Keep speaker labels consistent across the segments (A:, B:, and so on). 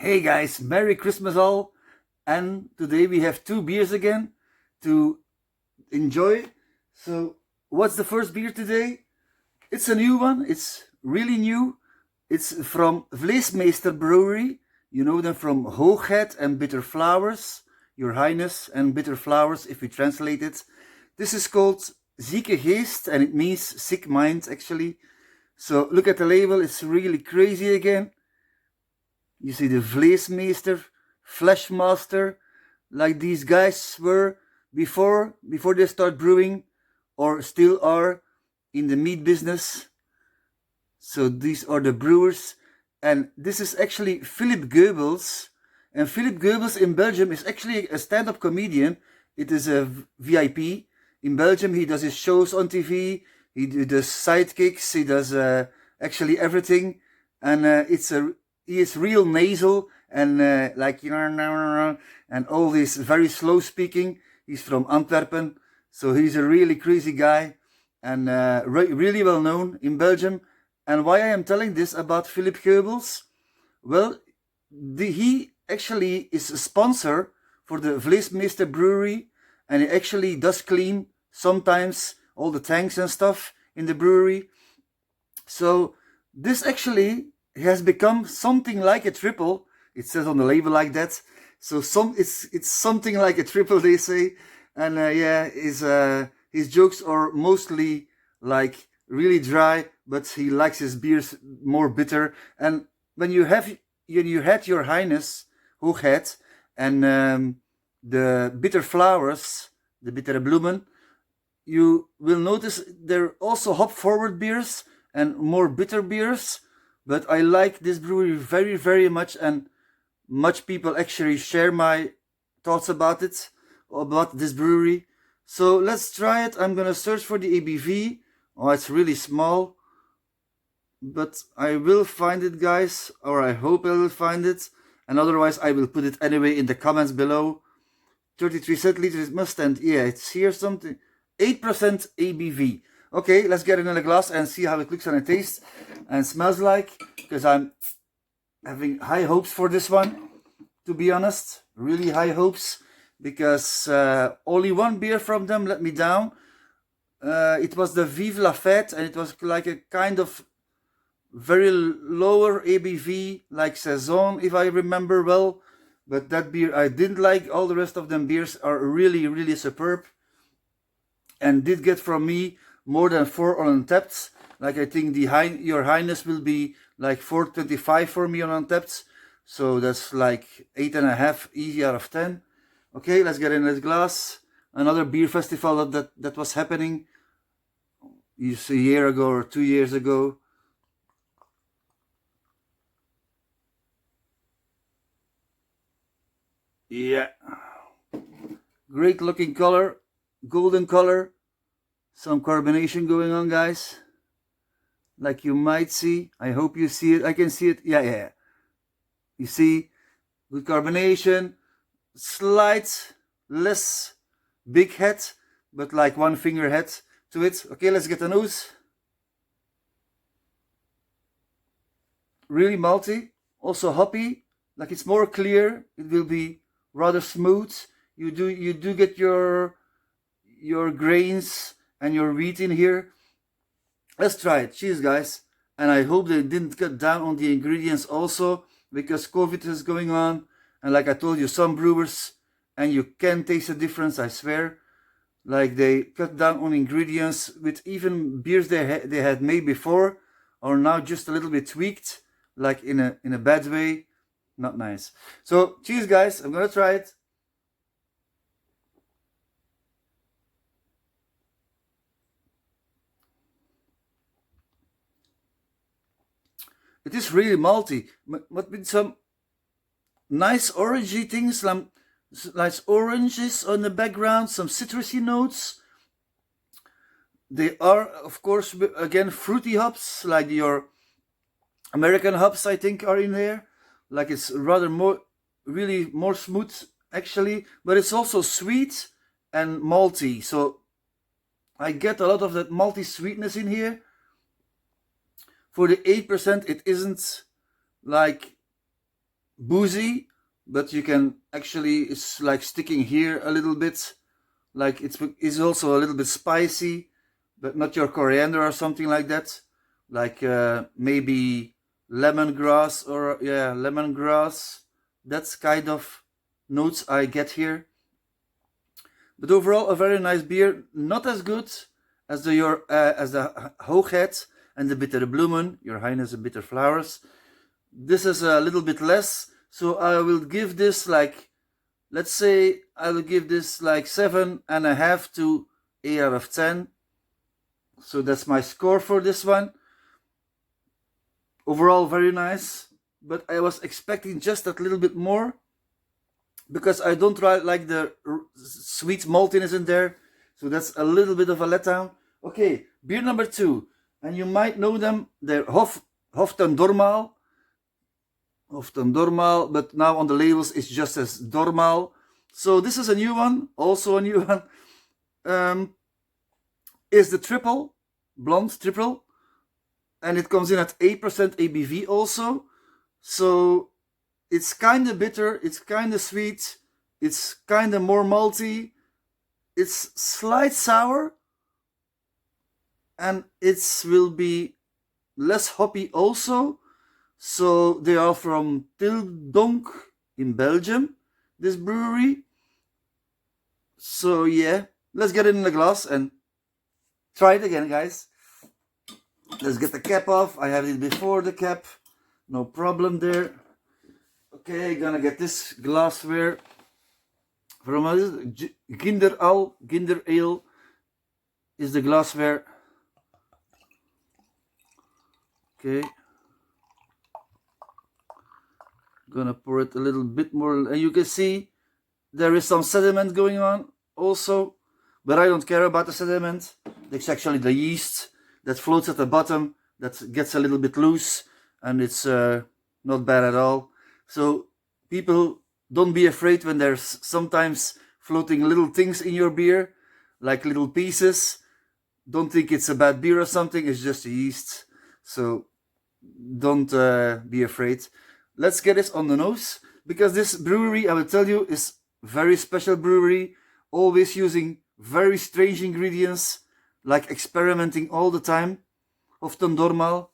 A: Hey guys, Merry Christmas all, and today we have two beers again to enjoy. So what's the first beer today? It's a new one, it's really new. It's from Vleesmeester brewery. You know them from Hoogheid and Bitter Flowers, Your Highness and Bitter Flowers if we translate it. This is called Zieke Geest and it means sick mind actually. So look at the label, it's really crazy again. You see the Vleesmeester, Fleshmaster, like these guys were before they start brewing or still are in the meat business. So these are the brewers. And this is actually Philip Goebbels. And Philip Goebbels in Belgium is actually a stand-up comedian. It is a VIP. In Belgium he does his shows on TV. He does sidekicks. He does actually everything. And he is real nasal and like and all this very slow speaking. He's from Antwerpen, so he's a really crazy guy and really well known in Belgium. And why I am telling this about Philip Goebbels? Well, he actually is a sponsor for the Vleesmeester brewery, and he actually does clean sometimes all the tanks and stuff in the brewery. So this actually has become something like a triple. It says on the label like that. So it's something like a triple, they say. And yeah, his jokes are mostly like really dry, but he likes his beers more bitter. And when you had Your Highness, Hoogheid, and the Bitter Flowers, the Bittere Bloemen, you will notice they're also hop forward beers and more bitter beers. But I like this brewery very, very much, and much people actually share my thoughts about it, about this brewery. So let's try it. I'm gonna search for the ABV. Oh, it's really small, but I will find it, guys, or I hope I will find it. And otherwise, I will put it anyway in the comments below. 33 centiliters must stand. Yeah, it's here something. 8% ABV. Okay, let's get it in a glass and see how it looks and it tastes and smells like, because I'm having high hopes for this one, to be honest. Really high hopes, because only one beer from them let me down. It was the Vive la Fête, and it was like a kind of very lower ABV, like Saison, if I remember well. But that beer I didn't like. All the rest of them beers are really, really superb, and did get from me more than 4 on Untapped. Like I think Your Highness will be like 4.25 for me on Untapped. So that's like 8.5 easy out of 10. Okay, let's get in this glass. Another beer festival that was happening a year ago or 2 years ago. Yeah. Great looking color, golden color. Some carbonation going on, guys, like you might see. I hope you see it. I can see it. Yeah. You see, good carbonation, slight less big head, but like one finger head to it. Okay, let's get the nose. Really malty, also hoppy. Like it's more clear. It will be rather smooth. You do get your grains and your wheat in here. Let's try it. Cheers, guys. And I hope they didn't cut down on the ingredients also, because COVID is going on. And like I told you, some brewers, and you can taste the difference, I swear. Like they cut down on ingredients with even beers they had made before, are now just a little bit tweaked, like in a bad way. Not nice. So cheers, guys. I'm gonna try it. It is really malty, but with some nice orangey things, nice oranges on the background, some citrusy notes. They are, of course, again, fruity hops, like your American hops, I think, are in there. Like it's rather really more smooth, actually, but it's also sweet and malty. So I get a lot of that malty sweetness in here. For the 8%, it isn't like boozy, but you can actually, it's like sticking here a little bit, like it's also a little bit spicy, but not your coriander or something like that, like maybe lemongrass, or yeah, lemongrass. That's kind of notes I get here. But overall, a very nice beer. Not as good as the Hoogheid and the Bitter Bloemen, your Highness and Bitter Flowers. This is a little bit less, so I will give this like, let's say I will give this like 7.5 to 8 out of 10. So that's my score for this one. Overall, very nice, but I was expecting just that little bit more, because I don't like the sweet maltiness in there. So that's a little bit of a letdown. Okay, beer number 2. And you might know them. They're Hoften Dormaal. Hoften Dormaal, but now on the labels it's just as Dormaal. So this is a new one, also a new one. Is the Tripel, Blonde Tripel. And it comes in at 8% ABV also. So it's kind of bitter, it's kind of sweet, it's kind of more malty, it's slight sour, and it will be less hoppy also. So they are from Tildonk in Belgium, this brewery. So yeah, let's get it in the glass and try it again, guys. Let's get the cap off. I have it before the cap, no problem there. Okay, gonna get this glassware from Ginder Ale is the glassware. Okay, gonna pour it a little bit more, and you can see there is some sediment going on also, but I don't care about the sediment. It's actually the yeast that floats at the bottom that gets a little bit loose, and it's not bad at all. So people, don't be afraid when there's sometimes floating little things in your beer, like little pieces. Don't think it's a bad beer or something, it's just yeast. So don't be afraid. Let's get this on the nose, because this brewery, I will tell you, is very special brewery, always using very strange ingredients, like experimenting all the time. Often Dormaal.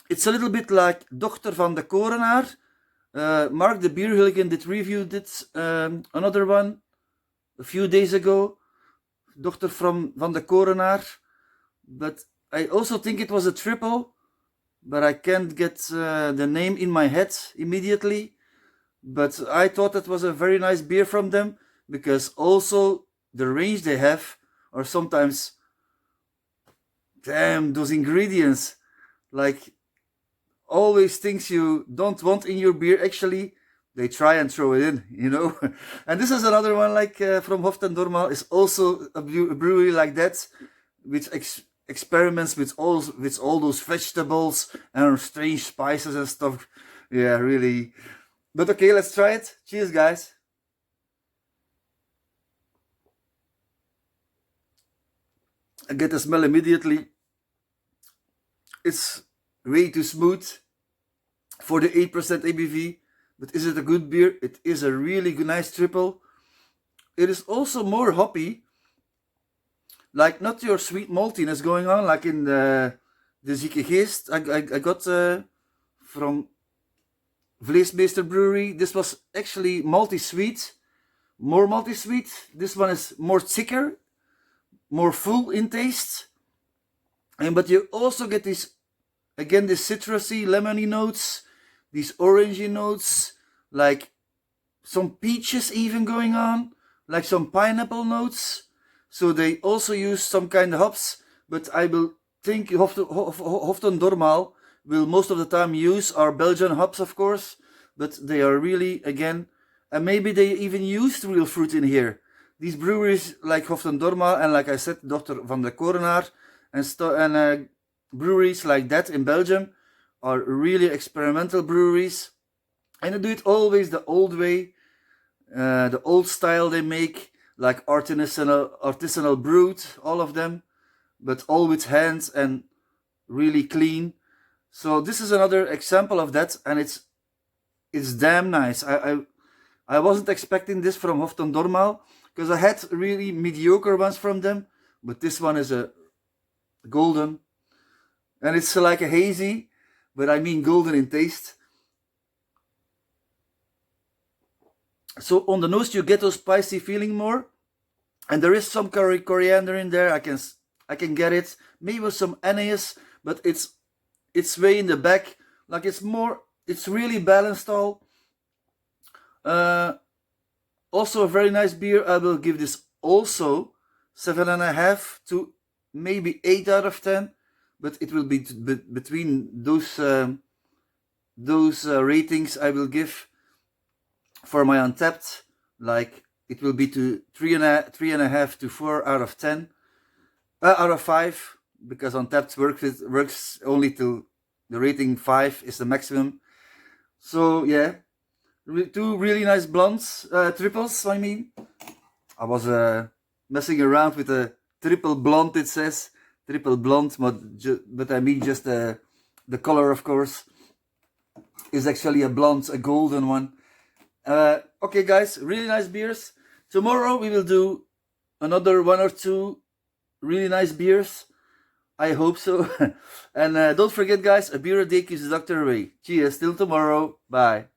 A: It's a little bit like Dochter van de Korenaar. Mark the Beer Hooligan did review another one a few days ago. Dochter van de Korenaar. But I also think it was a triple, but I can't get the name in my head immediately. But I thought that was a very nice beer from them, because also the range they have are sometimes, damn, those ingredients, like always things you don't want in your beer, actually they try and throw it in, you know. And this is another one like from Hoften Dormaal, is also a brewery like that, which experiments with all those vegetables and strange spices and stuff. Yeah, really. But okay, let's try it. Cheers, guys. I get the smell immediately. It's way too smooth for the 8% ABV. But is it a good beer? It is a really nice triple. It is also more hoppy. Like not your sweet maltiness going on like in the Zieke Geest I got from Vleesmeester brewery. This was actually malty sweet. More malty sweet. This one is more thicker, more full in taste. But you also get this, again, this citrusy, lemony notes, these orangey notes, like some peaches even going on, like some pineapple notes. So they also use some kind of hops, but I will think Hoften Dormaal will most of the time use our Belgian hops, of course, but they are really, again, and maybe they even used real fruit in here. These breweries like Hoften Dormaal and, like I said, Dochter van de Korenaar and breweries like that in Belgium are really experimental breweries, and they do it always the old way, the old style they make, like artisanal brewed, all of them, but all with hands and really clean. So this is another example of that, and it it's damn nice. I wasn't expecting this from Hofton Dormaal, because I had really mediocre ones from them, but this one is a golden, and it's like a hazy, but I mean golden in taste. So on the nose you get those spicy feeling more, and there is some coriander in there. I can get it, maybe with some anise, but it's way in the back. Like it's really balanced all. Also a very nice beer. I will give this also 7.5 to maybe 8 out of 10, but it will be between those ratings I will give for my Untapped. Like it will be to 3.5 to 4 out of 10, out of 5, because Untapped works only till the rating 5 is the maximum. So yeah, two really nice blondes, triples. I mean, I was messing around with a triple blonde. It says triple blonde, but I mean just the color, of course, is actually a blonde, a golden one. Okay, guys, really nice beers. Tomorrow we will do another 1 or 2 really nice beers. I hope so. And don't forget, guys, a beer a day keeps the doctor away. Cheers, till tomorrow. Bye.